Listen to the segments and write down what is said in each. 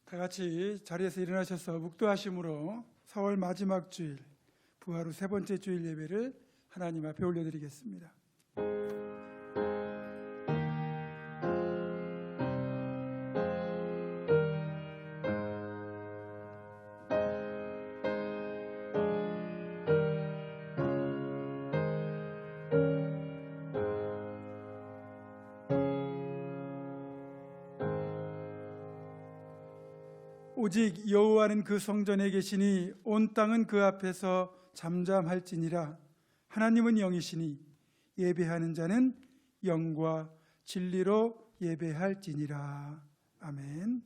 다 같이 자리에서 일어나셔서 묵도하심으로 4월 마지막 주일 부활 후 세 번째 주일 예배를 하나님 앞에 올려드리겠습니다. 오직 여호와는 그 성전에 계시니 온 땅은 그 앞에서 잠잠할지니라. 하나님은 영이시니 예배하는 자는 영과 진리로 예배할지니라. 아멘.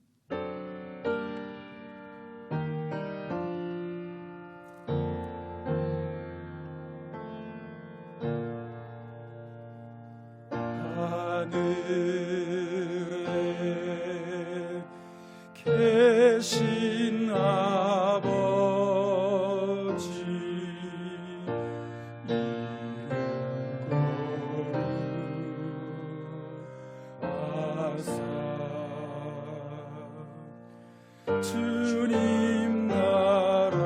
하늘에 계신 아버지, 이름 거룩하사 주님 나라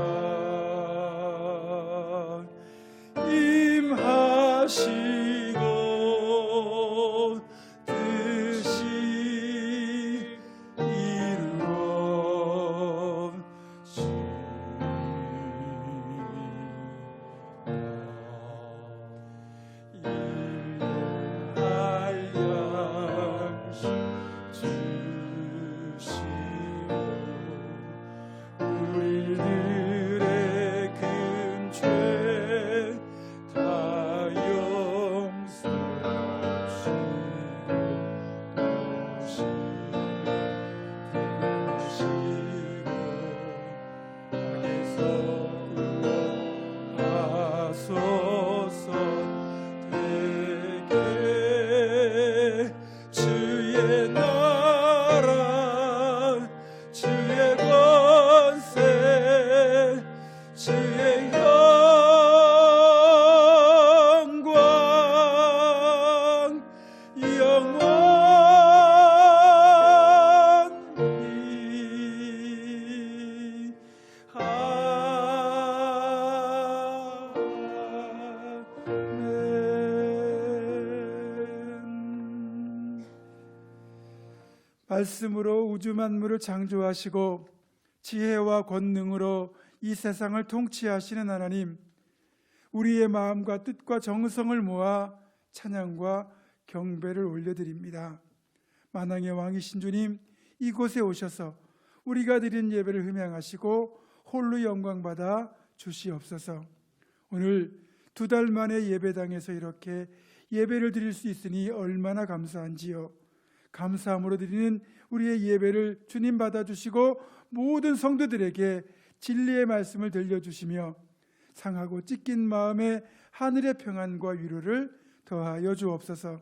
임하시고 뜻이 주의 나라 주의 권세 주의 영광 영원히 말씀으로 우주 만물을 창조하시고 지혜와 권능으로 이 세상을 통치하시는 하나님, 우리의 마음과 뜻과 정성을 모아 찬양과 경배를 올려드립니다. 만왕의 왕이신 주님, 이곳에 오셔서 우리가 드린 예배를 흠양하시고 홀로 영광받아 주시옵소서. 오늘 2달 만에 예배당에서 이렇게 예배를 드릴 수 있으니 얼마나 감사한지요. 감사함으로 드리는 우리의 예배를 주님 받아주시고 모든 성도들에게 진리의 말씀을 들려주시며 상하고 찢긴 마음에 하늘의 평안과 위로를 더하여 주옵소서.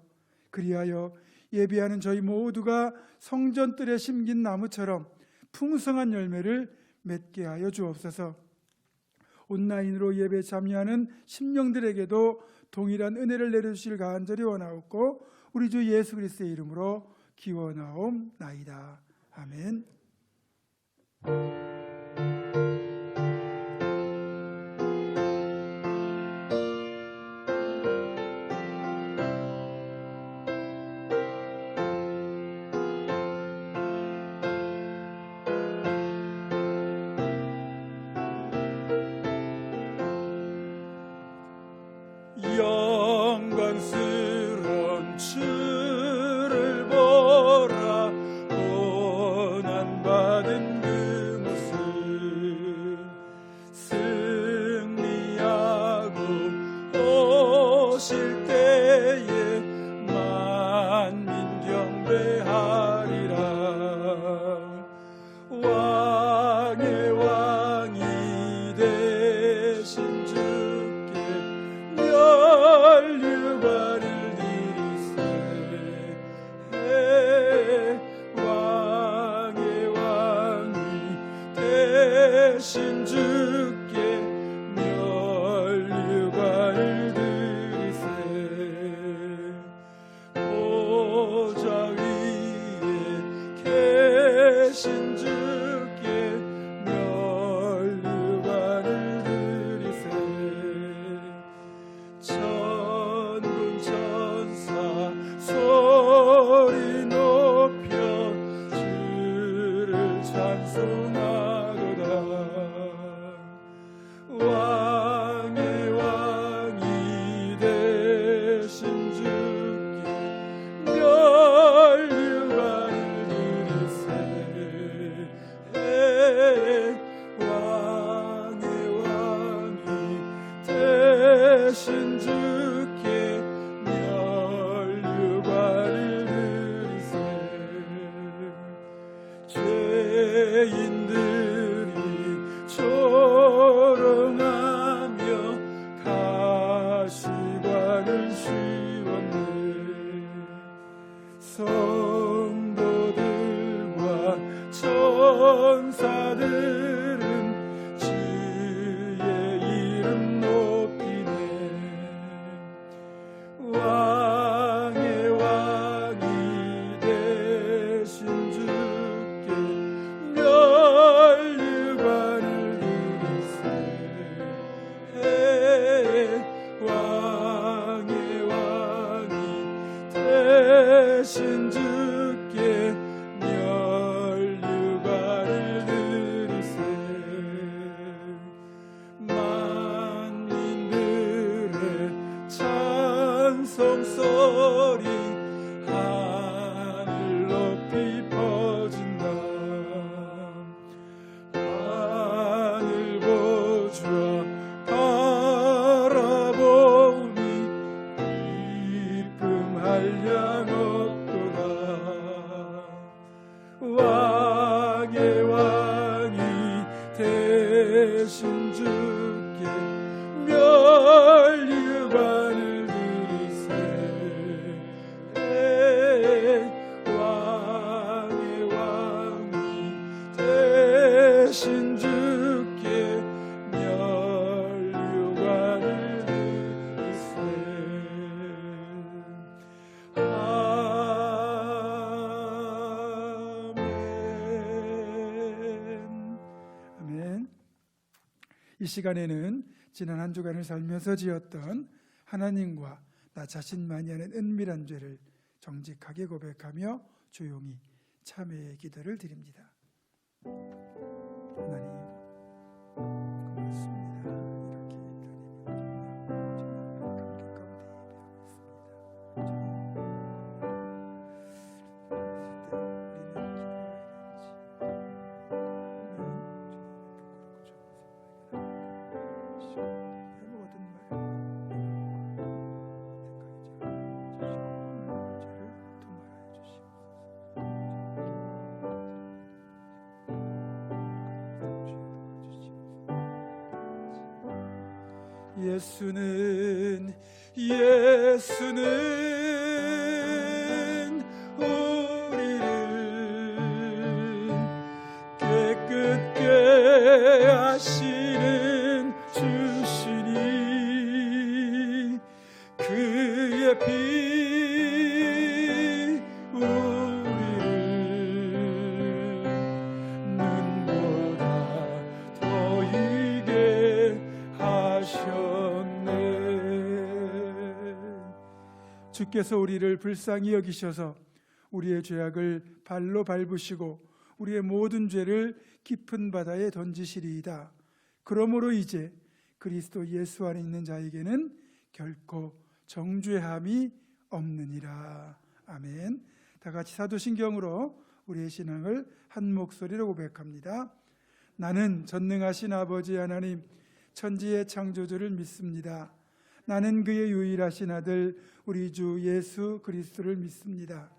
그리하여 예배하는 저희 모두가 성전뜰에 심긴 나무처럼 풍성한 열매를 맺게 하여 주옵소서. 온라인으로 예배 참여하는 심령들에게도 동일한 은혜를 내려주실 간절히 원하옵고 우리 주 예수 그리스도의 이름으로 기원하옵나이다. 아멘. 영광스러운 주를 보라. 고난받은 그 모습 승리하고 오실 때에 만민 경배하리라. 왕의 왕이 되신 주께 멸류관을 드리세. 왕의 왕이 되신 주께 멸류관을 드리세. 보좌 위에 계신 주 천사들은 주의 이름 높이네. 왕의 왕이 되신 주께 면류관을 드리세. 왕의 왕이 되신 주께 면류관을 드리세. 만민들의 찬송 소리 하늘 높이 퍼진다. 하늘 보좌 바라보니 기쁨할 양 없도다. 왕의 왕이 되신 주께 면류관을 드리세. 왕의 왕이 되신 주께 면류관을 드리세. 아멘. 이 시간에는 지난 한 주간을 살면서 지었던 하나님과 나 자신만이 하는 은밀한 죄를 정직하게 고백하며 조용히 참회의 기도를 드립니다. 하나님, 고맙습니다. 이렇게 예수는 우리를 깨끗게 하시는 주시니 그의 피 우리를 눈보다 더 이게 하셨네. 주께서 우리를 불쌍히 여기셔서 우리의 죄악을 발로 밟으시고 우리의 모든 죄를 깊은 바다에 던지시리이다. 그러므로 이제 그리스도 예수 안에 있는 자에게는 결코 정죄함이 없느니라. 아멘. 다 같이 사도신경으로 우리의 신앙을 한 목소리로 고백합니다. 나는 전능하신 아버지 하나님 천지의 창조주를 믿습니다. 나는 그의 유일하신 아들 우리 주 예수 그리스도를 믿습니다.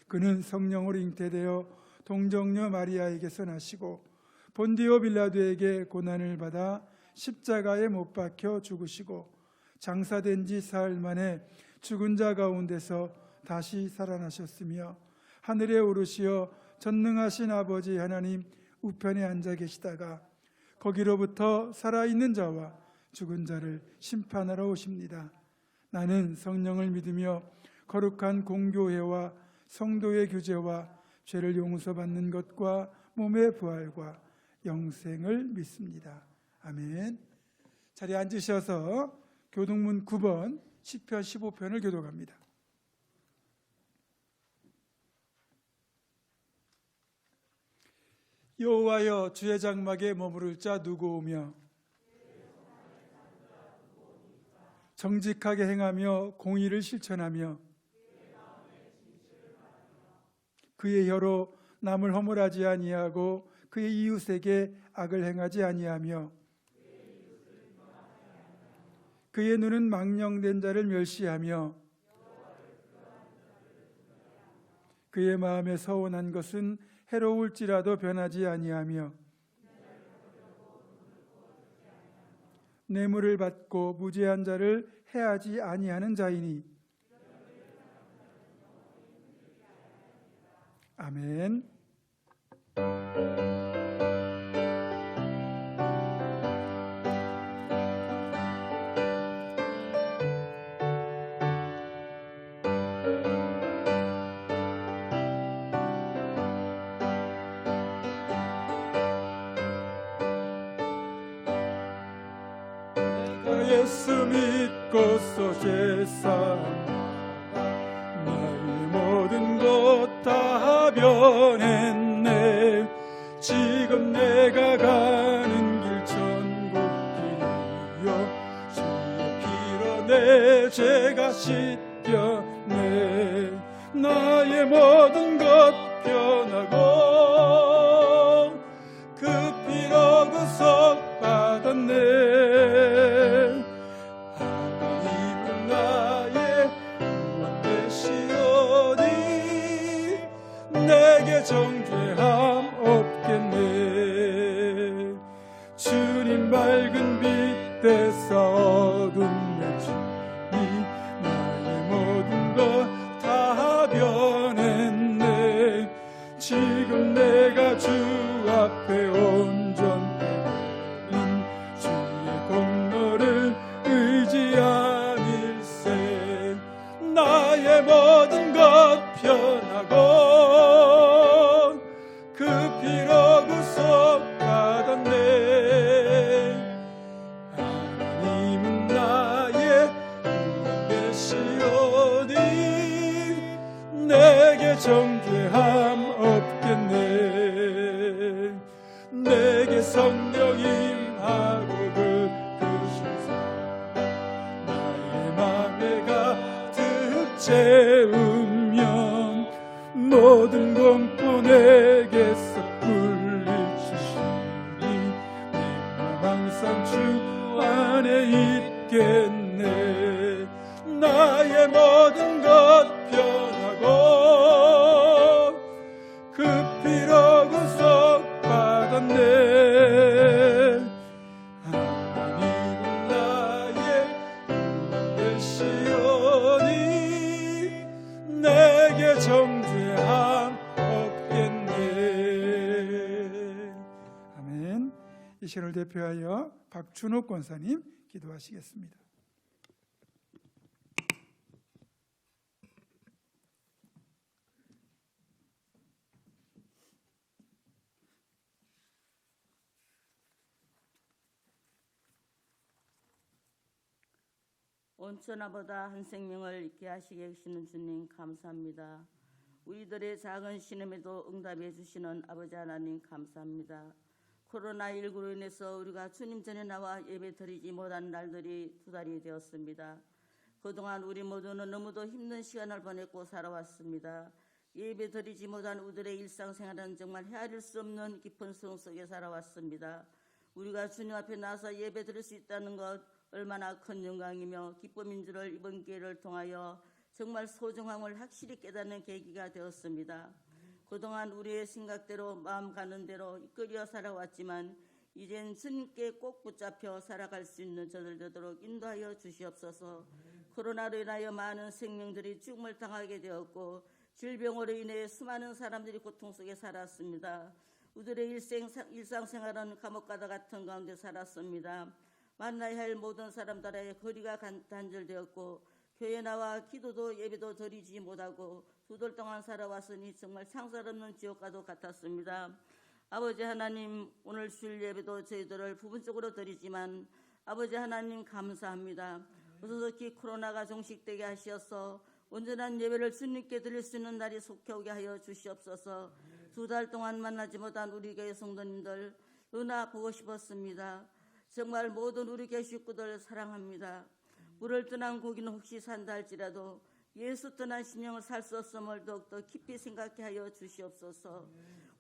그는 성령으로 잉태되어 동정녀 마리아에게서 나시고 본디오 빌라도에게 고난을 받아 십자가에 못 박혀 죽으시고 장사된 지 사흘 만에 죽은 자 가운데서 다시 살아나셨으며 하늘에 오르시어 전능하신 아버지 하나님 우편에 앉아 계시다가 거기로부터 살아있는 자와 죽은 자를 심판하러 오십니다. 나는 성령을 믿으며 거룩한 공교회와 성도의 교제와 죄를 용서받는 것과 몸의 부활과 영생을 믿습니다. 아멘. 자리에 앉으셔서 교동문 9번 시편 15편을 교독합니다. 여호와여 주의 장막에 머무를 자 누구 오며 정직하게 행하며 공의를 실천하며 그의 혀로 남을 허물하지 아니하고 그의 이웃에게 악을 행하지 아니하며 그의 눈은 망령된 자를 멸시하며 그의 마음에 서운한 것은 해로울지라도 변하지 아니하며 뇌물을 받고 무죄한 자를 해하지 아니하는 자이니. 아멘. 예수 믿고서 제삼아 나의 모든 것 다 변했네. 지금 내가 가는 길 천국길이요 주의 피로 내 죄가 씻겼네. 나의 모든 것 변하고 그 피로 구속받았네. 하나님은 나의 구원 되시오니 내게 정죄함 없겠네. 주님 밝은 빛 대사 어둠 내주니 나의 모든 것 다 변했네. 지금 내가 주 앞에 온전히 주의 공로를 의지하밀세. 나의 모든 것 변하고 그 피로 구속받았네. 하나님은 나의 구원 되시오니 내게 정죄함 없겠네. 내게 성령 임하고 그으신 사랑 나의 맘에 가득 채우면 모든 공포 내게서 물리치시니 내 맘 항상 주 안에 있겠네. 나의 모든 것 변하고 그 피로 구속받았네. 하나님은 나의 구원 되시오니 내게 정죄함 없겠네. 아멘. 이 시를 대표하여 박준옥 권사님 기도하시겠습니다. 온천하보다 한 생명을 있게 하시게 계시는 주님 감사합니다. 우리들의 작은 신음에도 응답해 주시는 아버지 하나님 감사합니다. 코로나19로 인해서 우리가 주님 전에 나와 예배 드리지 못한 날들이 2달이 되었습니다. 그동안 우리 모두는 너무도 힘든 시간을 보냈고 살아왔습니다. 예배 드리지 못한 우리들의 일상생활은 정말 헤아릴 수 없는 깊은 수렁 속에 살아왔습니다. 우리가 주님 앞에 나서 예배 드릴 수 있다는 것 얼마나 큰 영광이며 기쁨인 줄을 이번 기회를 통하여 정말 소중함을 확실히 깨닫는 계기가 되었습니다. 그동안 우리의 생각대로 마음 가는 대로 이끌려 살아왔지만 이젠 주님께 꼭 붙잡혀 살아갈 수 있는 저들 되도록 인도하여 주시옵소서. 코로나로 인하여 많은 생명들이 죽음을 당하게 되었고 질병으로 인해 수많은 사람들이 고통 속에 살았습니다. 우리들의 일상생활은 감옥과도 같은 가운데 살았습니다. 만나야 할 모든 사람들의 거리가 단절되었고 교회 나와 기도도 예배도 드리지 못하고 2달 동안 살아왔으니 정말 상상 없는 지옥과도 같았습니다. 아버지 하나님, 오늘 주일 예배도 저희들을 부분적으로 드리지만 아버지 하나님 감사합니다. 어서속히 코로나가 종식되게 하시어서 온전한 예배를 주님께 드릴 수 있는 날이 속히 오게 하여 주시옵소서. 2달 동안 만나지 못한 우리 교회 성도님들 은하 보고 싶었습니다. 정말 모든 우리 교회 식구들 사랑합니다. 물을 떠난 고기는 혹시 산다 할지라도 예수 떠난 신령을 살 수 없음을 더욱더 깊이 생각해 하여 주시옵소서.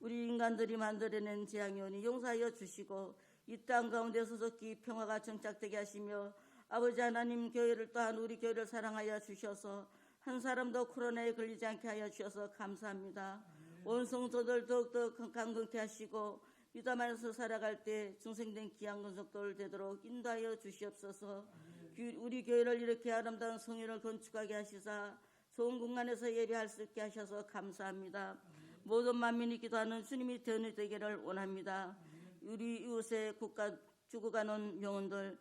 우리 인간들이 만들어낸 재앙이오니 용서하여 주시고 이 땅 가운데 소속히 평화가 정착되게 하시며 아버지 하나님 교회를 또한 우리 교회를 사랑하여 주셔서 한 사람도 코로나에 걸리지 않게 하여 주셔서 감사합니다. 온 성도들 더욱더 강건케 하시고 믿음 안에서 살아갈 때 중생된 귀한 건속도를 되도록 인도하여 주시옵소서. 우리 교회를 이렇게 아름다운 성회를 건축하게 하시사 좋은 공간에서 예배할 수 있게 하셔서 감사합니다. 모든 만민이 기도하는 주님이 되기를 원합니다. 우리 이웃의 국가 죽어가는 영혼들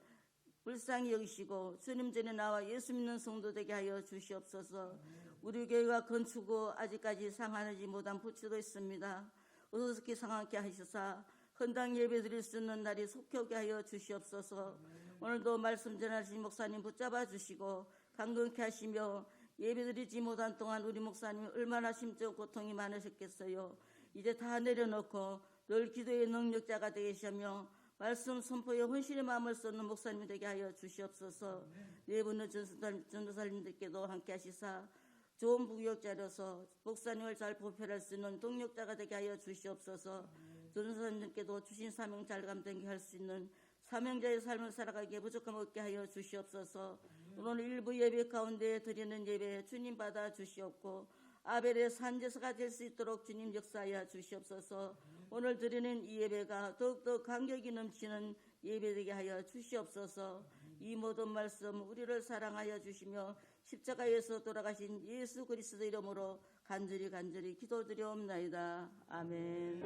불쌍히 여기시고 주님 전에 나와 예수 믿는 성도 되게 하여 주시옵소서. 우리 교회가 건축고 아직까지 상하지 못한 부치도 있습니다. 어떻게 상하게 하시사 헌당 예배 드릴 수 있는 날이 속히 오게 하여 주시옵소서. 오늘도 말씀 전하신 목사님 붙잡아 주시고 강건케 하시며 예배드리지 못한 동안 우리 목사님 얼마나 심적 고통이 많으셨겠어요. 이제 다 내려놓고 늘 기도의 능력자가 되시며 말씀 선포에 헌신의 마음을 쏟는 목사님 되게 하여 주시옵소서. 네 분의 전도사님들께도 함께 하시사 좋은 부교역자로서 목사님을 잘 보필할 수 있는 동력자가 되게 하여 주시옵소서. 전도사님들께도 주신 사명 잘 감당케 할 수 있는 사명자의 삶을 살아가기에 부족함 없게 하여 주시옵소서. 오늘 일부 예배 가운데 드리는 예배 주님 받아 주시옵고 아벨의 산제사가 될 수 있도록 주님 역사하여 주시옵소서. 오늘 드리는 이 예배가 더욱더 감격이 넘치는 예배 되게 하여 주시옵소서. 이 모든 말씀 우리를 사랑하여 주시며 십자가에서 돌아가신 예수 그리스도 이름으로 간절히 기도드리옵나이다. 아멘.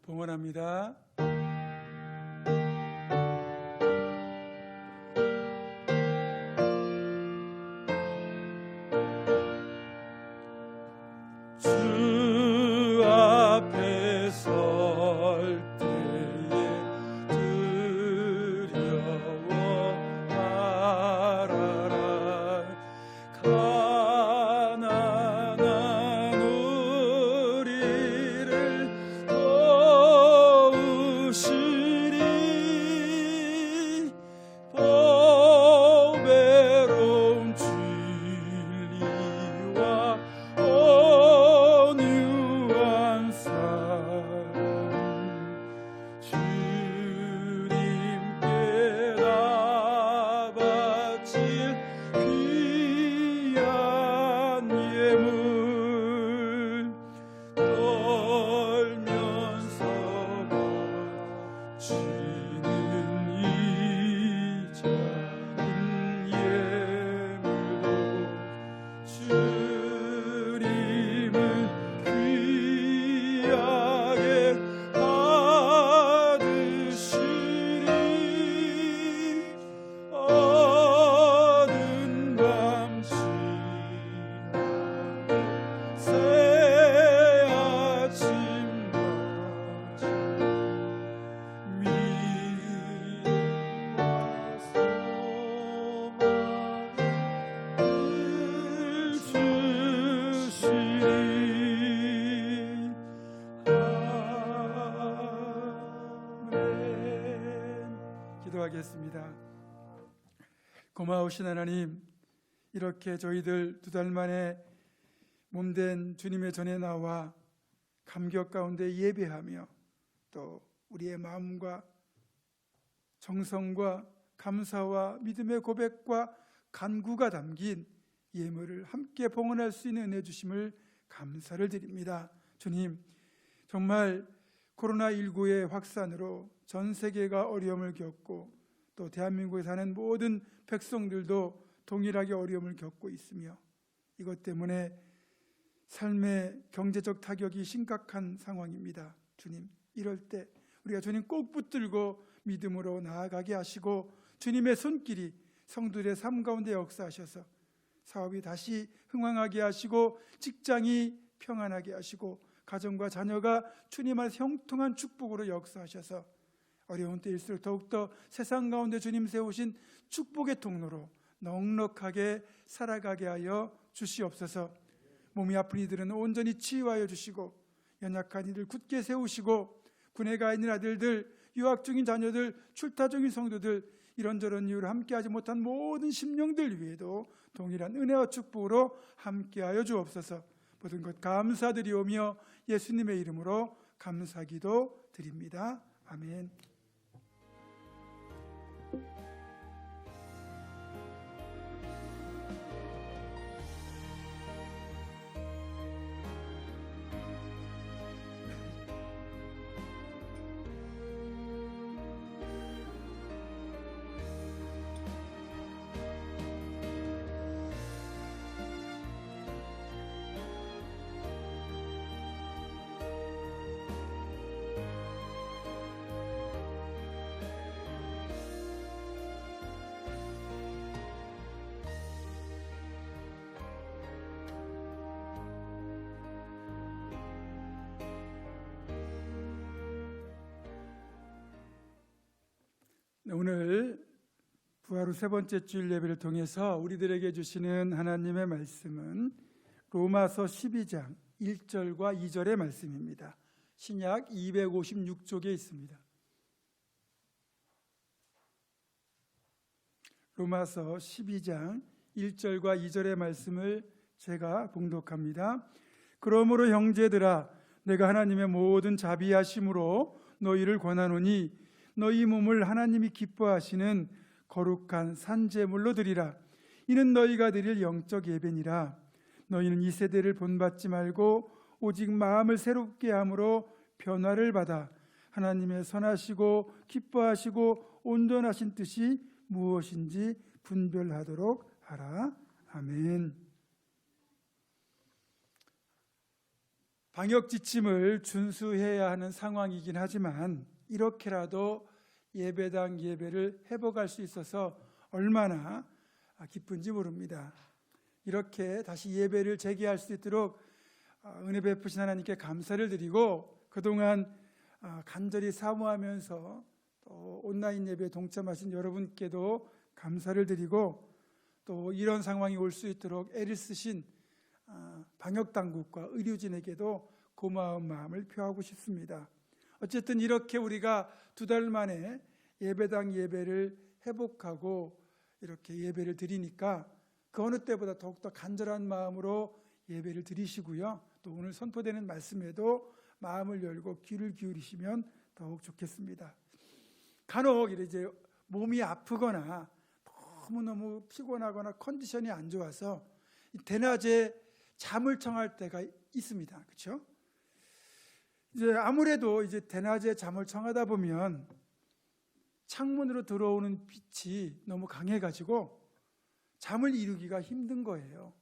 봉헌합니다. 주 앞에 설 때에 두려워 말아라. 가난한 우리를 도우시리. 보배로운 진리와 온유한 사랑 주님께 다 바칠 귀한 예물 떨면서 바치는 이 작은 예물로 주님을 귀하게 받으시리. 어두운 밤 지나고 새 아침 맞이 미와 소망을 주시리. 아멘. 기도하겠습니다. 고마우신 하나님, 이렇게 저희들 2달 만에 몸된 주님의 전에 나와 감격 가운데 예배하며 또 우리의 마음과 정성과 감사와 믿음의 고백과 간구가 담긴 예물을 함께 봉헌할 수 있는 은혜 주심을 감사를 드립니다. 주님, 정말 코로나19의 확산으로 전 세계가 어려움을 겪고 또 대한민국에 사는 모든 백성들도 동일하게 어려움을 겪고 있으며 이것 때문에 삶의 경제적 타격이 심각한 상황입니다. 주님, 이럴 때 우리가 주님 꼭 붙들고 믿음으로 나아가게 하시고 주님의 손길이 성도들의 삶 가운데 역사하셔서 사업이 다시 흥왕하게 하시고 직장이 평안하게 하시고 가정과 자녀가 주님 안에서 형통한 축복으로 역사하셔서 어려운 때일수록 더욱더 세상 가운데 주님 세우신 축복의 통로로 넉넉하게 살아가게 하여 주시옵소서. 몸이 아픈 이들은 온전히 치유하여 주시고 연약한 이들 굳게 세우시고 군에 가 있는 아들들, 유학 중인 자녀들, 출타 중인 성도들, 이런저런 이유로 함께하지 못한 모든 심령들 위에도 동일한 은혜와 축복으로 함께하여 주옵소서. 모든 것 감사드리오며 예수님의 이름으로 감사기도 드립니다. 아멘. 오늘 부활 후 세 번째 주일 예배를 통해서 우리들에게 주시는 하나님의 말씀은 로마서 12장 1절과 2절의 말씀입니다. 신약 256쪽에 있습니다. 로마서 12장 1절과 2절의 말씀을 제가 봉독합니다. 그러므로 형제들아, 내가 하나님의 모든 자비하심으로 너희를 권하노니 너희 몸을 하나님이 기뻐하시는 거룩한 산제물로 드리라. 이는 너희가 드릴 영적 예배니라. 너희는 이 세대를 본받지 말고 오직 마음을 새롭게 함으로 변화를 받아 하나님의 선하시고 기뻐하시고 온전하신 뜻이 무엇인지 분별하도록 하라. 아멘. 방역 지침을 준수해야 하는 상황이긴 하지만 이렇게라도 예배당 예배를 회복할 수 있어서 얼마나 기쁜지 모릅니다. 이렇게 다시 예배를 재개할 수 있도록 은혜 베푸신 하나님께 감사를 드리고 그동안 간절히 사모하면서 또 온라인 예배에 동참하신 여러분께도 감사를 드리고 또 이런 상황이 올 수 있도록 애를 쓰신 방역당국과 의료진에게도 고마운 마음을 표하고 싶습니다. 어쨌든 이렇게 우리가 2달 만에 예배당 예배를 회복하고 이렇게 예배를 드리니까 그 어느 때보다 더욱더 간절한 마음으로 예배를 드리시고요. 또 오늘 선포되는 말씀에도 마음을 열고 귀를 기울이시면 더욱 좋겠습니다. 간혹 이제 몸이 아프거나 너무너무 피곤하거나 컨디션이 안 좋아서 대낮에 잠을 청할 때가 있습니다. 그렇죠? 이제 아무래도 이제 대낮에 잠을 청하다 보면 창문으로 들어오는 빛이 너무 강해가지고 잠을 이루기가 힘든 거예요.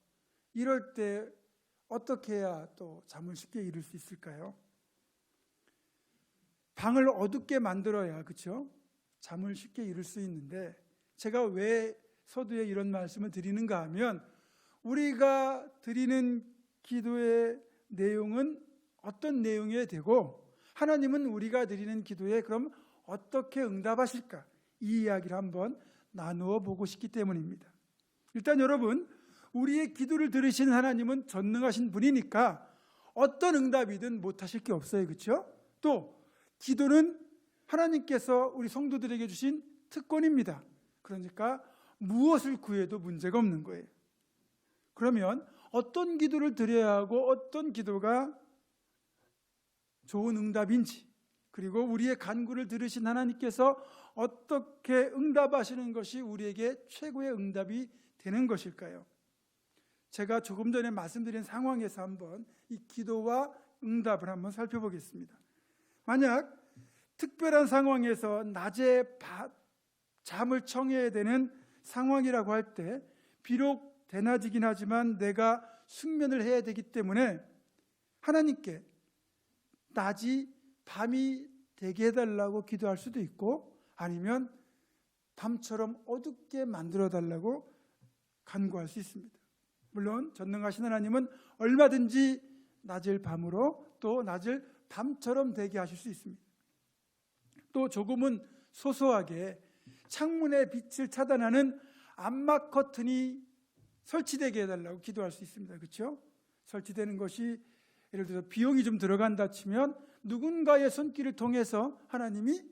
이럴 때 어떻게 해야 또 잠을 쉽게 이룰 수 있을까요? 방을 어둡게 만들어야, 그렇죠? 잠을 쉽게 이룰 수 있는데 제가 왜 서두에 이런 말씀을 드리는가 하면 우리가 드리는 기도의 내용은 어떤 내용이어야 되고 하나님은 우리가 드리는 기도에 그럼 어떻게 응답하실까? 이 이야기를 한번 나누어 보고 싶기 때문입니다. 일단 여러분, 우리의 기도를 들으시는 하나님은 전능하신 분이니까 어떤 응답이든 못하실 게 없어요. 그렇죠? 또 기도는 하나님께서 우리 성도들에게 주신 특권입니다. 그러니까 무엇을 구해도 문제가 없는 거예요. 그러면 어떤 기도를 드려야 하고 어떤 기도가 좋은 응답인지, 그리고 우리의 간구를 들으신 하나님께서 어떻게 응답하시는 것이 우리에게 최고의 응답이 되는 것일까요? 제가 조금 전에 말씀드린 상황에서 한번 이 기도와 응답을 한번 살펴보겠습니다. 만약 특별한 상황에서 낮에 잠을 청해야 되는 상황이라고 할 때 비록 대낮이긴 하지만 내가 숙면을 해야 되기 때문에 하나님께 낮이 밤이 되게 해달라고 기도할 수도 있고 아니면 밤처럼 어둡게 만들어 달라고 간구할 수 있습니다. 물론 전능하신 하나님은 얼마든지 낮을 밤으로 또 낮을 밤처럼 되게 하실 수 있습니다. 또 조금은 소소하게 창문의 빛을 차단하는 암막 커튼이 설치되게 해달라고 기도할 수 있습니다. 그렇죠? 설치되는 것이 예를 들어서 비용이 좀 들어간다 치면 누군가의 손길을 통해서 하나님이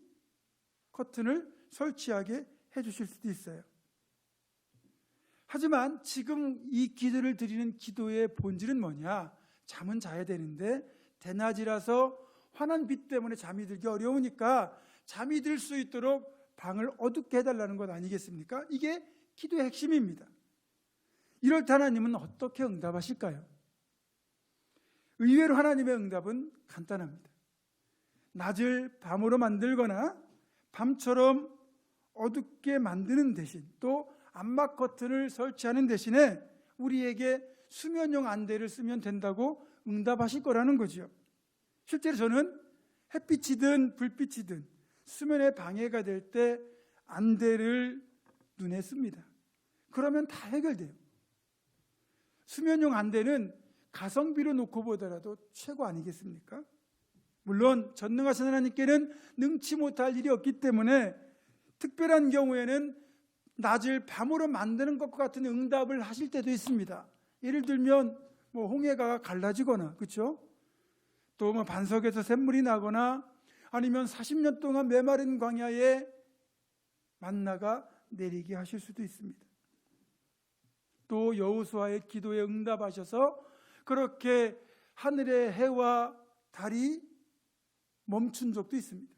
커튼을 설치하게 해주실 수도 있어요. 하지만 지금 이 기도를 드리는 기도의 본질은 뭐냐? 잠은 자야 되는데 대낮이라서 환한 빛 때문에 잠이 들기 어려우니까 잠이 들 수 있도록 방을 어둡게 해달라는 것 아니겠습니까? 이게 기도의 핵심입니다. 이럴 때 하나님은 어떻게 응답하실까요? 의외로 하나님의 응답은 간단합니다. 낮을 밤으로 만들거나 밤처럼 어둡게 만드는 대신 또 암막 커튼을 설치하는 대신에 우리에게 수면용 안대를 쓰면 된다고 응답하실 거라는 거죠. 실제로 저는 햇빛이든 불빛이든 수면에 방해가 될 때 안대를 눈에 씁니다. 그러면 다 해결돼요. 수면용 안대는 가성비로 놓고 보더라도 최고 아니겠습니까? 물론 전능하신 하나님께는 능치 못할 일이 없기 때문에 특별한 경우에는 낮을 밤으로 만드는 것과 같은 응답을 하실 때도 있습니다. 예를 들면 뭐 홍해가 갈라지거나, 그렇죠? 또 뭐 반석에서 샘물이 나거나, 아니면 40년 동안 메마른 광야에 만나가 내리게 하실 수도 있습니다. 또 여호수아의 기도에 응답하셔서 그렇게 하늘의 해와 달이 멈춘 적도 있습니다.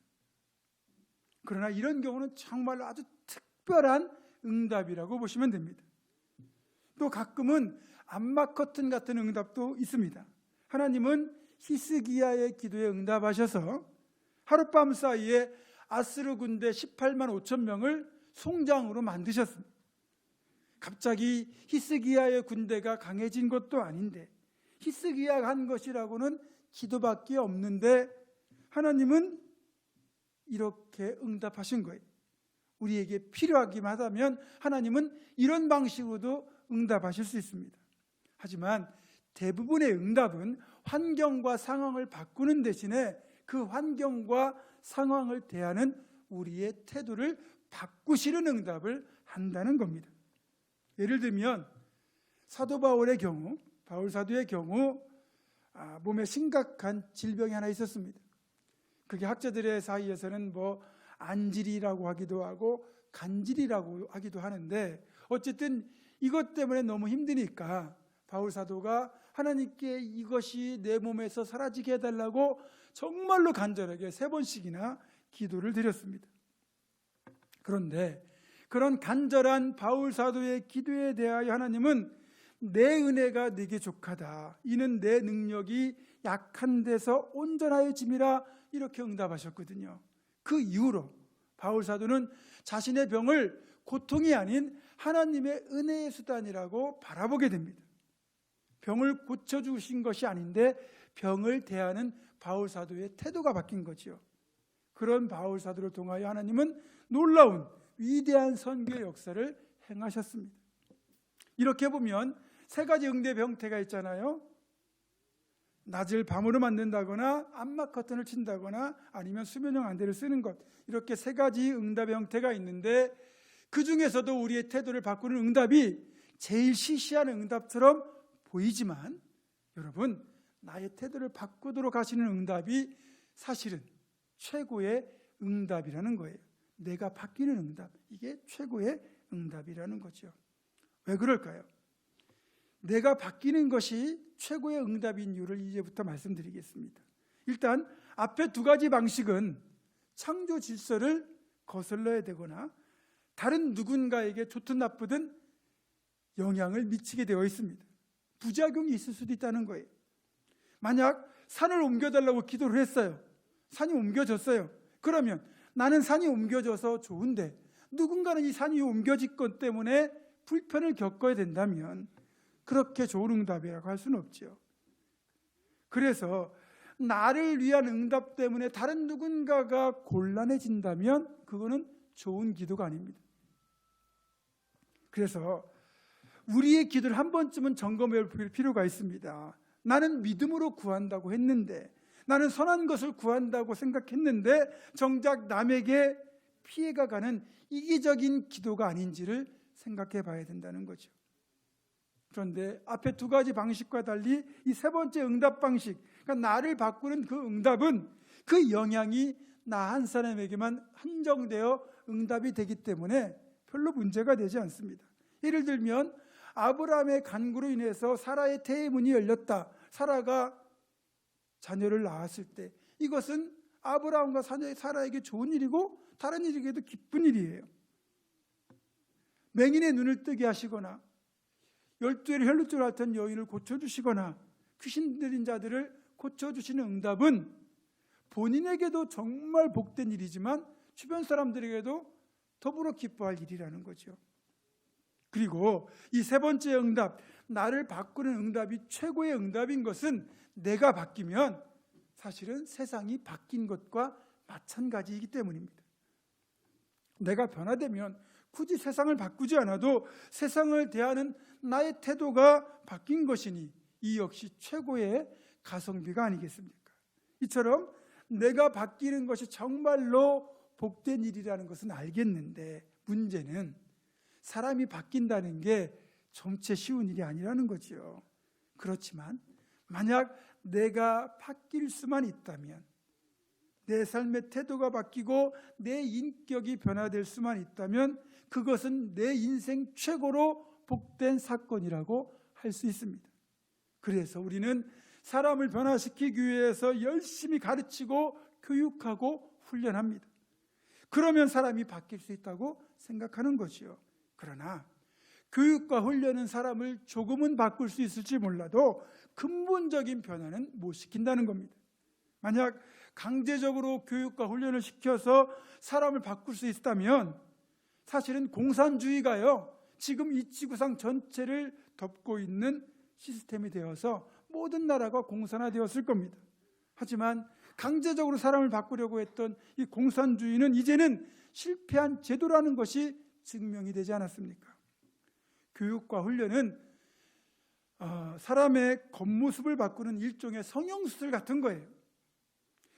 그러나 이런 경우는 정말 아주 특별한 응답이라고 보시면 됩니다. 또 가끔은 암막 커튼 같은 응답도 있습니다. 하나님은 히스기야의 기도에 응답하셔서 하룻밤 사이에 아스르 군대 18만 5천 명을 송장으로 만드셨습니다. 갑자기 히스기야의 군대가 강해진 것도 아닌데, 히스기야가 한 것이라고는 기도밖에 없는데 하나님은 이렇게 응답하신 거예요. 우리에게 필요하기만 하다면 하나님은 이런 방식으로도 응답하실 수 있습니다. 하지만 대부분의 응답은 환경과 상황을 바꾸는 대신에 그 환경과 상황을 대하는 우리의 태도를 바꾸시는 응답을 한다는 겁니다. 예를 들면 사도 바울의 경우, 바울 사도의 경우 몸에 심각한 질병이 하나 있었습니다. 그게 학자들의 사이에서는 뭐 안질이라고 하기도 하고 간질이라고 하기도 하는데, 어쨌든 이것 때문에 너무 힘드니까 바울 사도가 하나님께 이것이 내 몸에서 사라지게 해달라고 정말로 간절하게 3번씩이나 기도를 드렸습니다. 그런데 그런 간절한 바울 사도의 기도에 대하여 하나님은 내 은혜가 네게 족하다, 이는 내 능력이 약한 데서 온전하여짐이라, 이렇게 응답하셨거든요. 그 이후로 바울 사도는 자신의 병을 고통이 아닌 하나님의 은혜의 수단이라고 바라보게 됩니다. 병을 고쳐주신 것이 아닌데 병을 대하는 바울 사도의 태도가 바뀐 거죠. 그런 바울 사도를 통하여 하나님은 놀라운 위대한 선교의 역사를 행하셨습니다. 이렇게 보면 3가지 응대 병태가 있잖아요. 낮을 밤으로 만든다거나 암막 커튼을 친다거나 아니면 수면형 안대를 쓰는 것, 이렇게 3가지 응답의 형태가 있는데, 그 중에서도 우리의 태도를 바꾸는 응답이 제일 시시한 응답처럼 보이지만, 여러분, 나의 태도를 바꾸도록 하시는 응답이 사실은 최고의 응답이라는 거예요. 내가 바뀌는 응답, 이게 최고의 응답이라는 거죠. 왜 그럴까요? 내가 바뀌는 것이 최고의 응답인 이유를 이제부터 말씀드리겠습니다. 일단 앞에 2가지 방식은 창조 질서를 거슬러야 되거나 다른 누군가에게 좋든 나쁘든 영향을 미치게 되어 있습니다. 부작용이 있을 수도 있다는 거예요. 만약 산을 옮겨달라고 기도를 했어요. 산이 옮겨졌어요. 그러면 나는 산이 옮겨져서 좋은데 누군가는 이 산이 옮겨질 것 때문에 불편을 겪어야 된다면 그렇게 좋은 응답이라고 할 수는 없죠. 그래서 나를 위한 응답 때문에 다른 누군가가 곤란해진다면 그거는 좋은 기도가 아닙니다. 그래서 우리의 기도를 한 번쯤은 점검해 볼 필요가 있습니다. 나는 믿음으로 구한다고 했는데, 나는 선한 것을 구한다고 생각했는데 정작 남에게 피해가 가는 이기적인 기도가 아닌지를 생각해 봐야 된다는 거죠. 그런데 앞에 2가지 방식과 달리 이 3번째 응답 방식, 그러니까 나를 바꾸는 그 응답은 그 영향이 나 한 사람에게만 한정되어 응답이 되기 때문에 별로 문제가 되지 않습니다. 예를 들면 아브라함의 간구로 인해서 사라의 태의 문이 열렸다. 사라가 자녀를 낳았을 때 이것은 아브라함과 사라에게 좋은 일이고 다른 이에게도 기쁜 일이에요. 맹인의 눈을 뜨게 하시거나 12의 혈루증을 앓던 여인을 고쳐주시거나 귀신 들린 자들을 고쳐주시는 응답은 본인에게도 정말 복된 일이지만 주변 사람들에게도 더불어 기뻐할 일이라는 거죠. 그리고 이 3번째 응답, 나를 바꾸는 응답이 최고의 응답인 것은 내가 바뀌면 사실은 세상이 바뀐 것과 마찬가지이기 때문입니다. 내가 변화되면 굳이 세상을 바꾸지 않아도 세상을 대하는 나의 태도가 바뀐 것이니 이 역시 최고의 가성비가 아니겠습니까? 이처럼 내가 바뀌는 것이 정말로 복된 일이라는 것은 알겠는데 문제는 사람이 바뀐다는 게 점체 쉬운 일이 아니라는 거죠. 그렇지만 만약 내가 바뀔 수만 있다면, 내 삶의 태도가 바뀌고 내 인격이 변화될 수만 있다면 그것은 내 인생 최고로 복된 사건이라고 할 수 있습니다. 그래서 우리는 사람을 변화시키기 위해서 열심히 가르치고 교육하고 훈련합니다. 그러면 사람이 바뀔 수 있다고 생각하는 것이요. 그러나 교육과 훈련은 사람을 조금은 바꿀 수 있을지 몰라도 근본적인 변화는 못 시킨다는 겁니다. 만약 강제적으로 교육과 훈련을 시켜서 사람을 바꿀 수 있다면 사실은 공산주의가요, 지금 이 지구상 전체를 덮고 있는 시스템이 되어서 모든 나라가 공산화되었을 겁니다. 하지만 강제적으로 사람을 바꾸려고 했던 이 공산주의는 이제는 실패한 제도라는 것이 증명이 되지 않았습니까? 교육과 훈련은 사람의 겉모습을 바꾸는 일종의 성형수술 같은 거예요.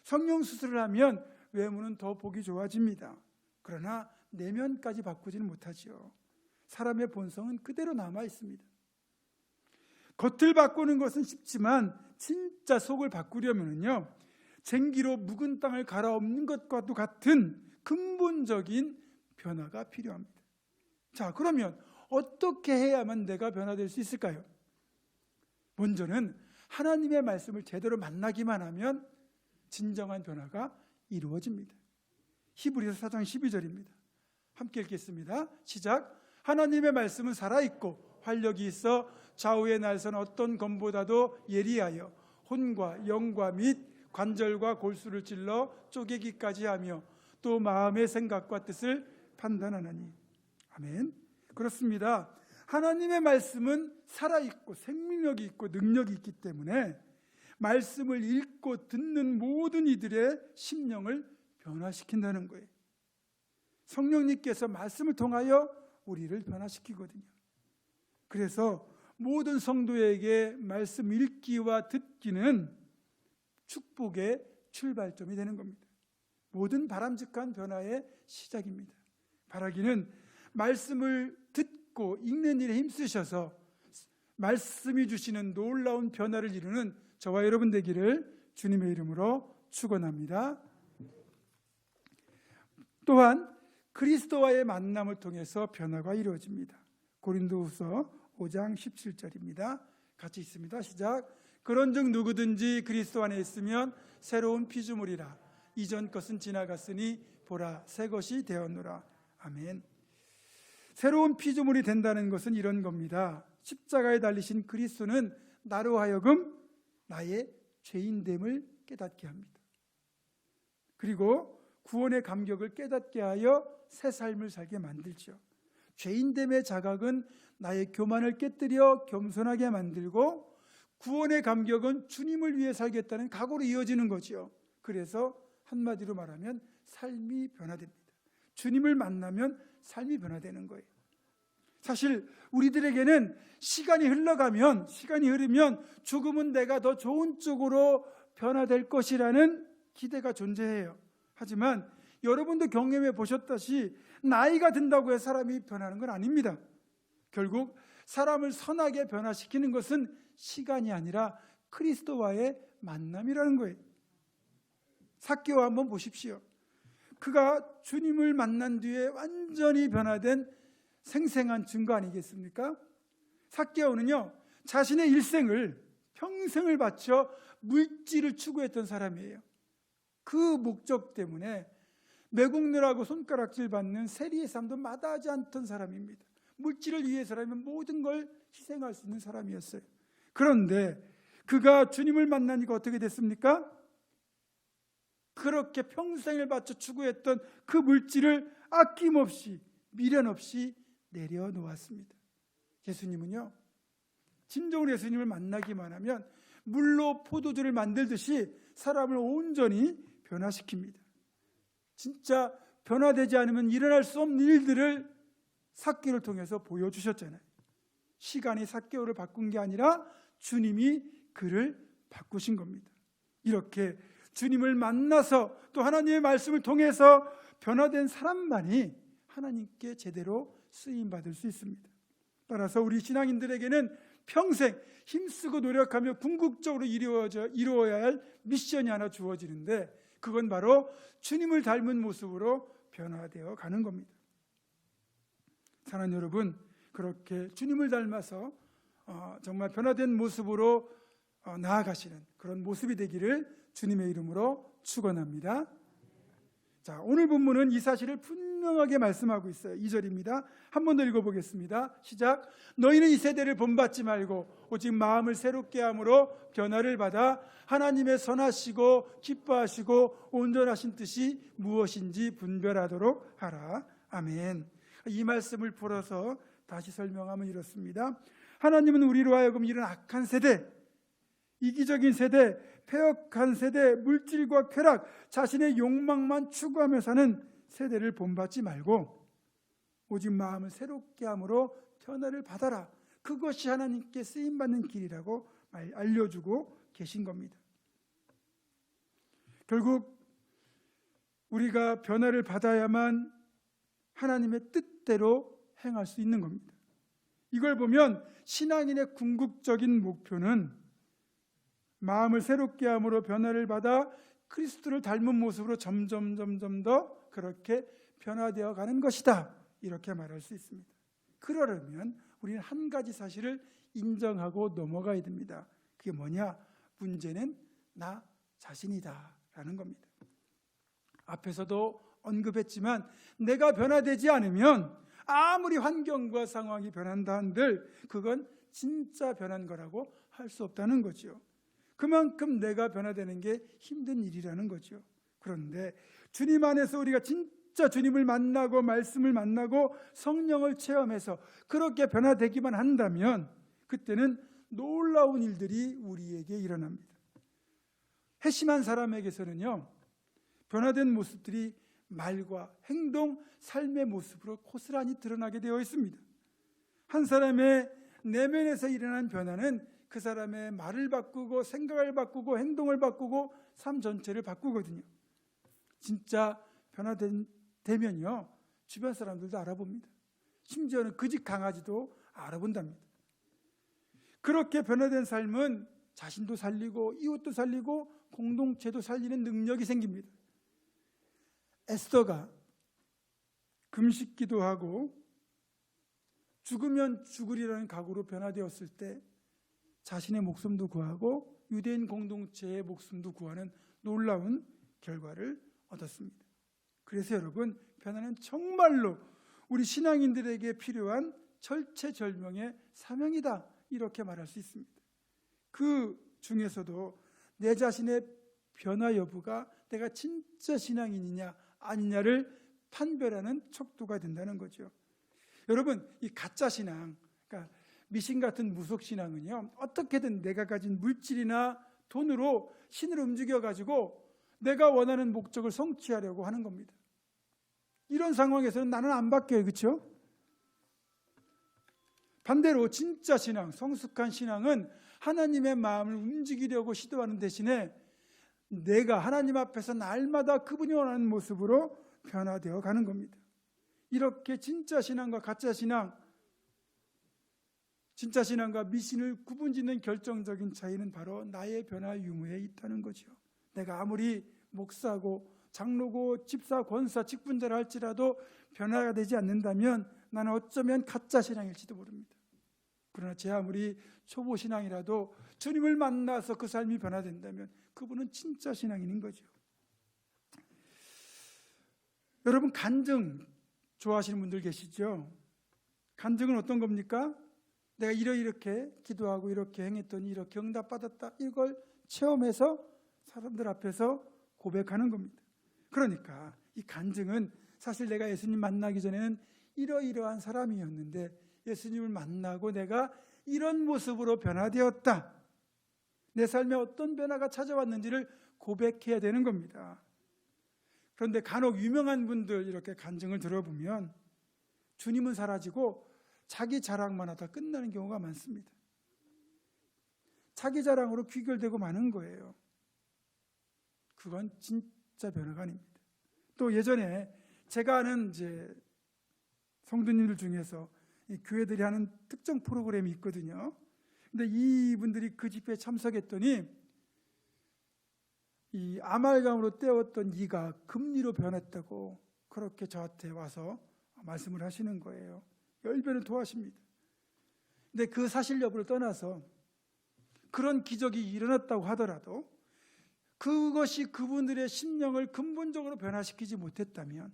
성형수술을 하면 외모는 더 보기 좋아집니다. 그러나 내면까지 바꾸지는 못하지요. 사람의 본성은 그대로 남아 있습니다. 겉을 바꾸는 것은 쉽지만 진짜 속을 바꾸려면요, 쟁기로 묵은 땅을 갈아엎는 것과도 같은 근본적인 변화가 필요합니다. 자, 그러면 어떻게 해야만 내가 변화될 수 있을까요? 먼저는 하나님의 말씀을 제대로 만나기만 하면 진정한 변화가 이루어집니다. 히브리서 4장 12절입니다. 함께 읽겠습니다. 시작. 하나님의 말씀은 살아있고 활력이 있어 좌우의 날선 어떤 검보다도 예리하여 혼과 영과 및 관절과 골수를 찔러 쪼개기까지 하며 또 마음의 생각과 뜻을 판단하나니. 아멘. 그렇습니다. 하나님의 말씀은 살아있고 생명력이 있고 능력이 있기 때문에 말씀을 읽고 듣는 모든 이들의 심령을 변화시킨다는 거예요. 성령님께서 말씀을 통하여 우리를 변화시키거든요. 그래서 모든 성도에게 말씀 읽기와 듣기는 축복의 출발점이 되는 겁니다. 모든 바람직한 변화의 시작입니다. 바라기는 말씀을 듣고 읽는 일에 힘쓰셔서 말씀이 주시는 놀라운 변화를 이루는 저와 여러분 되기를 주님의 이름으로 축원합니다. 또한 그리스도와의 만남을 통해서 변화가 이루어집니다. 고린도후서 5장 17절입니다. 같이 읽습니다. 시작. 그런즉 누구든지 그리스도 안에 있으면 새로운 피조물이라. 이전 것은 지나갔으니 보라 새 것이 되었노라. 아멘. 새로운 피조물이 된다는 것은 이런 겁니다. 십자가에 달리신 그리스도는 나로 하여금 나의 죄인됨을 깨닫게 합니다. 그리고 구원의 감격을 깨닫게 하여 새 삶을 살게 만들죠. 죄인됨의 자각은 나의 교만을 깨뜨려 겸손하게 만들고, 구원의 감격은 주님을 위해 살겠다는 각오로 이어지는 거죠. 그래서 한마디로 말하면 삶이 변화됩니다. 주님을 만나면 삶이 변화되는 거예요. 사실 우리들에게는 시간이 흐르면 조금은 내가 더 좋은 쪽으로 변화될 것이라는 기대가 존재해요. 하지만 여러분도 경험해 보셨다시 나이가 든다고 해서 사람이 변하는 건 아닙니다. 결국 사람을 선하게 변화시키는 것은 시간이 아니라 그리스도와의 만남이라는 거예요. 삭개오 한번 보십시오. 그가 주님을 만난 뒤에 완전히 변화된 생생한 증거 아니겠습니까? 삭개오는요, 자신의 일생을 평생을 바쳐 물질을 추구했던 사람이에요. 그 목적 때문에 매국노라고 손가락질 받는 세리의 삶도 마다하지 않던 사람입니다. 물질을 위해서라면 모든 걸 희생할 수 있는 사람이었어요. 그런데 그가 주님을 만나니까 어떻게 됐습니까? 그렇게 평생을 바쳐 추구했던 그 물질을 아낌없이 미련 없이 내려놓았습니다. 예수님은요, 진정으로 예수님을 만나기만 하면 물로 포도주를 만들듯이 사람을 온전히 변화시킵니다. 진짜 변화되지 않으면 일어날 수 없는 일들을 삭개오를 통해서 보여주셨잖아요. 시간이 삭개오를 바꾼 게 아니라 주님이 그를 바꾸신 겁니다. 이렇게 주님을 만나서 또 하나님의 말씀을 통해서 변화된 사람만이 하나님께 제대로 쓰임받을 수 있습니다. 따라서 우리 신앙인들에게는 평생 힘쓰고 노력하며 궁극적으로 이루어야 할 미션이 하나 주어지는데, 그건 바로 주님을 닮은 모습으로 변화되어 가는 겁니다. 사랑하는 여러분, 그렇게 주님을 닮아서 정말 변화된 모습으로 나아가시는 그런 모습이 되기를 주님의 이름으로 축원합니다. 자, 오늘 본문은 이 사실을 분명하게 말씀하고 있어요. 2절입니다. 한 번 더 읽어보겠습니다. 시작. 너희는 이 세대를 본받지 말고 오직 마음을 새롭게 함으로 변화를 받아 하나님의 선하시고 기뻐하시고 온전하신 뜻이 무엇인지 분별하도록 하라. 아멘. 이 말씀을 풀어서 다시 설명하면 이렇습니다. 하나님은 우리로 하여금 이런 악한 세대, 이기적인 세대, 폐역한 세대, 물질과 쾌락, 자신의 욕망만 추구하며 사는 세대를 본받지 말고 오직 마음을 새롭게 함으로 변화를 받아라. 그것이 하나님께 쓰임받는 길이라고 알려주고 계신 겁니다. 결국 우리가 변화를 받아야만 하나님의 뜻대로 행할 수 있는 겁니다. 이걸 보면 신앙인의 궁극적인 목표는 마음을 새롭게 함으로 변화를 받아 그리스도를 닮은 모습으로 점점 더 그렇게 변화되어 가는 것이다, 이렇게 말할 수 있습니다. 그러려면 우리는 한 가지 사실을 인정하고 넘어가야 됩니다. 그게 뭐냐? 문제는 나 자신이다 라는 겁니다. 앞에서도 언급했지만 내가 변화되지 않으면 아무리 환경과 상황이 변한다 한들 그건 진짜 변한 거라고 할 수 없다는 거죠. 그만큼 내가 변화되는 게 힘든 일이라는 거죠. 그런데 주님 안에서 우리가 진짜 주님을 만나고 말씀을 만나고 성령을 체험해서 그렇게 변화되기만 한다면 그때는 놀라운 일들이 우리에게 일어납니다. 회심한 사람에게서는요, 변화된 모습들이 말과 행동, 삶의 모습으로 고스란히 드러나게 되어 있습니다. 한 사람의 내면에서 일어난 변화는 그 사람의 말을 바꾸고 생각을 바꾸고 행동을 바꾸고 삶 전체를 바꾸거든요. 진짜 변화되면요, 주변 사람들도 알아봅니다. 심지어는 그 집 강아지도 알아본답니다. 그렇게 변화된 삶은 자신도 살리고 이웃도 살리고 공동체도 살리는 능력이 생깁니다. 에스더가 금식 기도하고 죽으면 죽으리라는 각오로 변화되었을 때 자신의 목숨도 구하고 유대인 공동체의 목숨도 구하는 놀라운 결과를 얻었습니다. 그래서 여러분, 변화는 정말로 우리 신앙인들에게 필요한 절체절명의 사명이다, 이렇게 말할 수 있습니다. 그 중에서도 내 자신의 변화 여부가 내가 진짜 신앙인이냐 아니냐를 판별하는 척도가 된다는 거죠. 여러분, 이 가짜 신앙, 그러니까 미신 같은 무속 신앙은요, 어떻게든 내가 가진 물질이나 돈으로 신을 움직여 가지고 내가 원하는 목적을 성취하려고 하는 겁니다. 이런 상황에서는 나는 안 바뀌어요. 그렇죠? 반대로 진짜 신앙, 성숙한 신앙은 하나님의 마음을 움직이려고 시도하는 대신에 내가 하나님 앞에서 날마다 그분이 원하는 모습으로 변화되어 가는 겁니다. 이렇게 진짜 신앙과 가짜 신앙, 진짜 신앙과 미신을 구분짓는 결정적인 차이는 바로 나의 변화 유무에 있다는 거죠. 내가 아무리 목사고 장로고 집사, 권사, 직분자라 할지라도 변화가 되지 않는다면 나는 어쩌면 가짜 신앙일지도 모릅니다. 그러나 제 아무리 초보 신앙이라도 주님을 만나서 그 삶이 변화된다면 그분은 진짜 신앙인인 거죠. 여러분, 간증 좋아하시는 분들 계시죠? 간증은 어떤 겁니까? 내가 이렇게 기도하고 이렇게 행했더니 이렇게 응답받았다, 이걸 체험해서 사람들 앞에서 고백하는 겁니다. 그러니까 이 간증은 사실 내가 예수님 만나기 전에는 이러이러한 사람이었는데 예수님을 만나고 내가 이런 모습으로 변화되었다, 내 삶에 어떤 변화가 찾아왔는지를 고백해야 되는 겁니다. 그런데 간혹 유명한 분들 이렇게 간증을 들어보면 주님은 사라지고 자기 자랑만 하다 끝나는 경우가 많습니다. 자기 자랑으로 귀결되고 마는 거예요. 그건 진짜 변화가 아닙니다. 또 예전에 제가 아는 이제 성도님들 중에서 이 교회들이 하는 특정 프로그램이 있거든요. 근데 이분들이 그 집회에 참석했더니 이 아말감으로 떼었던 이가 금리로 변했다고 그렇게 저한테 와서 말씀을 하시는 거예요. 열변을 토하십니다. 근데 그 사실 여부를 떠나서 그런 기적이 일어났다고 하더라도 그것이 그분들의 심령을 근본적으로 변화시키지 못했다면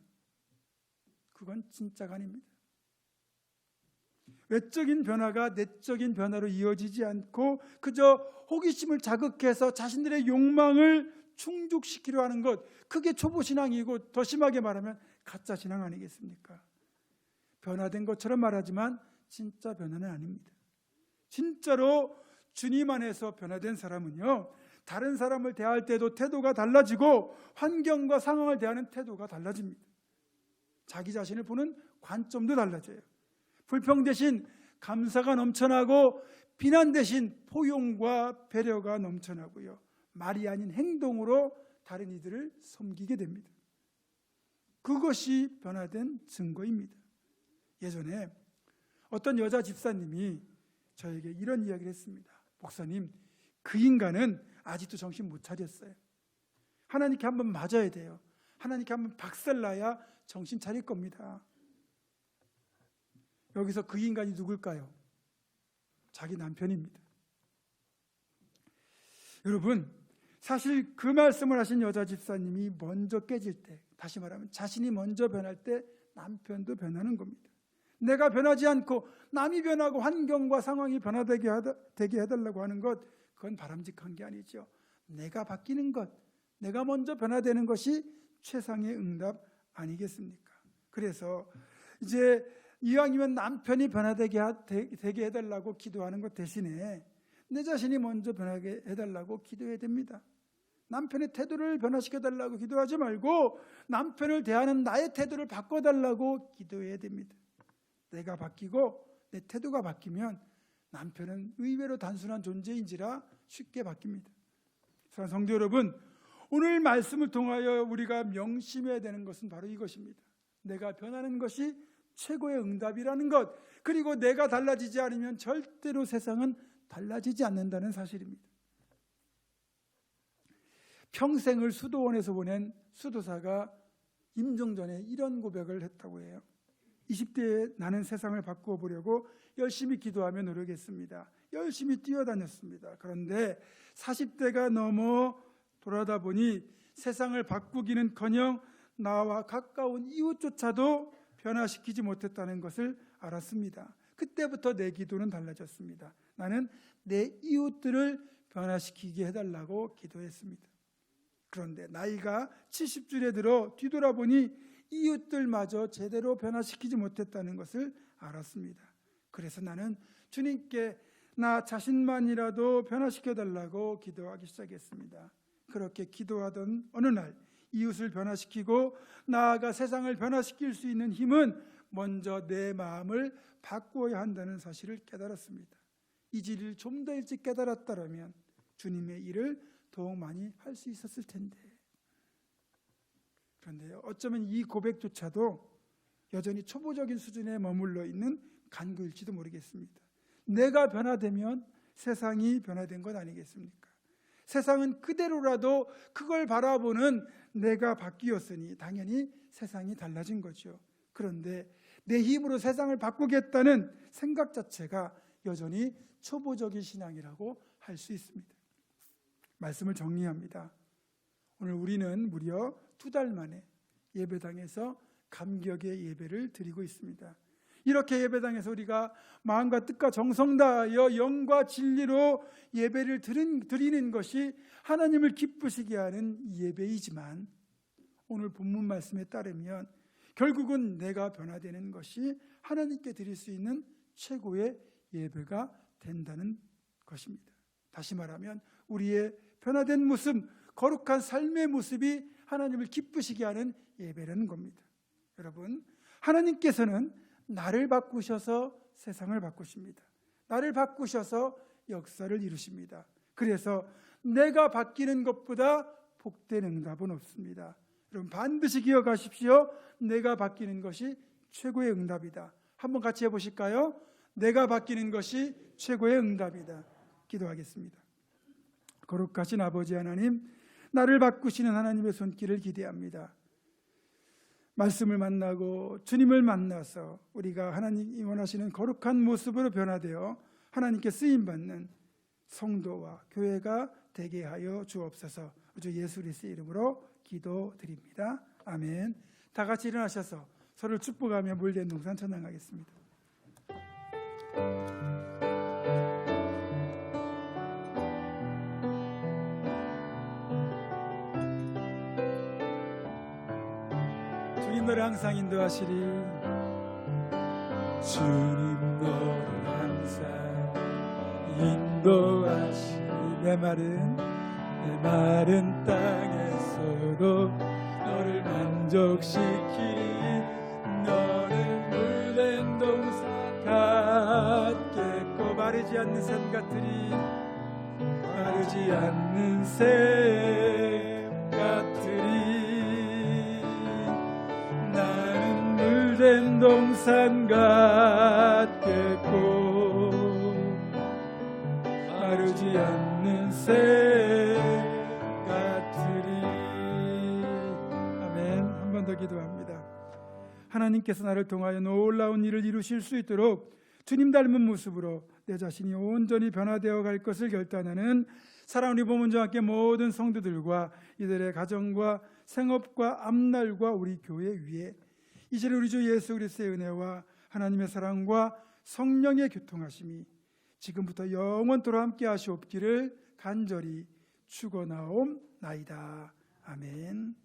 그건 진짜가 아닙니다. 외적인 변화가 내적인 변화로 이어지지 않고 그저 호기심을 자극해서 자신들의 욕망을 충족시키려 하는 것, 그게 초보신앙이고 더 심하게 말하면 가짜 신앙 아니겠습니까? 변화된 것처럼 말하지만 진짜 변화는 아닙니다. 진짜로 주님 안에서 변화된 사람은요, 다른 사람을 대할 때도 태도가 달라지고 환경과 상황을 대하는 태도가 달라집니다. 자기 자신을 보는 관점도 달라져요. 불평 대신 감사가 넘쳐나고 비난 대신 포용과 배려가 넘쳐나고요, 말이 아닌 행동으로 다른 이들을 섬기게 됩니다. 그것이 변화된 증거입니다. 예전에 어떤 여자 집사님이 저에게 이런 이야기를 했습니다. 목사님, 그 인간은 아직도 정신 못 차렸어요. 하나님께 한번 맞아야 돼요. 하나님께 한번 박살나야 정신 차릴 겁니다. 여기서 그 인간이 누굴까요? 자기 남편입니다. 여러분, 사실 그 말씀을 하신 여자 집사님이 먼저 깨질 때, 다시 말하면 자신이 먼저 변할 때 남편도 변하는 겁니다. 내가 변하지 않고 남이 변하고 환경과 상황이 변화되게 해달라고 하는 것, 그건 바람직한 게 아니죠. 내가 바뀌는 것, 내가 먼저 변화되는 것이 최상의 응답 아니겠습니까? 그래서 이제 이왕이면 남편이 변화되게 해달라고 기도하는 것 대신에 내 자신이 먼저 변하게 해달라고 기도해야 됩니다. 남편의 태도를 변화시켜달라고 기도하지 말고 남편을 대하는 나의 태도를 바꿔달라고 기도해야 됩니다. 내가 바뀌고 내 태도가 바뀌면 남편은 의외로 단순한 존재인지라 쉽게 바뀝니다. 사랑하는 성도 여러분, 오늘 말씀을 통하여 우리가 명심해야 되는 것은 바로 이것입니다. 내가 변하는 것이 최고의 응답이라는 것, 그리고 내가 달라지지 않으면 절대로 세상은 달라지지 않는다는 사실입니다. 평생을 수도원에서 보낸 수도사가 임종전에 이런 고백을 했다고 해요. 20대에 나는 세상을 바꾸어 보려고 열심히 기도하며 노력했습니다. 열심히 뛰어다녔습니다. 그런데 40대가 넘어 돌아다 보니 세상을 바꾸기는커녕 나와 가까운 이웃조차도 변화시키지 못했다는 것을 알았습니다. 그때부터 내 기도는 달라졌습니다. 나는 내 이웃들을 변화시키게 해달라고 기도했습니다. 그런데 나이가 70줄에 들어 뒤돌아보니 이웃들마저 제대로 변화시키지 못했다는 것을 알았습니다. 그래서 나는 주님께 나 자신만이라도 변화시켜달라고 기도하기 시작했습니다. 그렇게 기도하던 어느 날 이웃을 변화시키고 나아가 세상을 변화시킬 수 있는 힘은 먼저 내 마음을 바꾸어야 한다는 사실을 깨달았습니다. 이 진리를 좀 더 일찍 깨달았다면 주님의 일을 더욱 많이 할 수 있었을 텐데. 그런데 어쩌면 이 고백조차도 여전히 초보적인 수준에 머물러 있는 간구일지도 모르겠습니다. 내가 변화되면 세상이 변화된 것 아니겠습니까? 세상은 그대로라도 그걸 바라보는 내가 바뀌었으니 당연히 세상이 달라진 거죠. 그런데 내 힘으로 세상을 바꾸겠다는 생각 자체가 여전히 초보적인 신앙이라고 할 수 있습니다. 말씀을 정리합니다. 오늘 우리는 무려 2달 만에 예배당에서 감격의 예배를 드리고 있습니다. 이렇게 예배당에서 우리가 마음과 뜻과 정성 다하여 영과 진리로 예배를 드리는 것이 하나님을 기쁘시게 하는 예배이지만, 오늘 본문 말씀에 따르면 결국은 내가 변화되는 것이 하나님께 드릴 수 있는 최고의 예배가 된다는 것입니다. 다시 말하면 우리의 변화된 모습, 거룩한 삶의 모습이 하나님을 기쁘시게 하는 예배라는 겁니다. 여러분, 하나님께서는 나를 바꾸셔서 세상을 바꾸십니다. 나를 바꾸셔서 역사를 이루십니다. 그래서 내가 바뀌는 것보다 복된 응답은 없습니다. 여러분 반드시 기억하십시오. 내가 바뀌는 것이 최고의 응답이다. 한번 같이 해보실까요? 내가 바뀌는 것이 최고의 응답이다. 기도하겠습니다. 거룩하신 아버지 하나님, 나를 바꾸시는 하나님의 손길을 기대합니다. 말씀을 만나고 주님을 만나서 우리가 하나님이 원하시는 거룩한 모습으로 변화되어 하나님께 쓰임받는 성도와 교회가 되게 하여 주옵소서. 주 예수 그리스도의 이름으로 기도드립니다. 아멘. 다 같이 일어나셔서 서로를 축복하며 물된 동산 찬양하겠습니다. 주님 너를 항상 인도하시리. 주님 너를 항상 인도하시리. 내 마른 땅에서도 너를 만족시키리. 너는 물된 동산 같겠고 마르지 않는 샘 같으리. 마르지 않는 샘 같으리. 나는 물된 동산 같겠고 마르지 않는 샘 같으리. 아멘. 한 번 더 기도합니다. 하나님께서 나를 통하여 놀라운 일을 이루실 수 있도록 주님 닮은 모습으로 내 자신이 온전히 변화되어 갈 것을 결단하는 사랑하는 우리 보문과 함께 모든 성도들과 이들의 가정과 생업과 앞날과 우리 교회 위에 이제는 우리 주 예수 그리스도의 은혜와 하나님의 사랑과 성령의 교통하심이 지금부터 영원토록 함께 하시옵기를 간절히 축원하옵나이다. 아멘.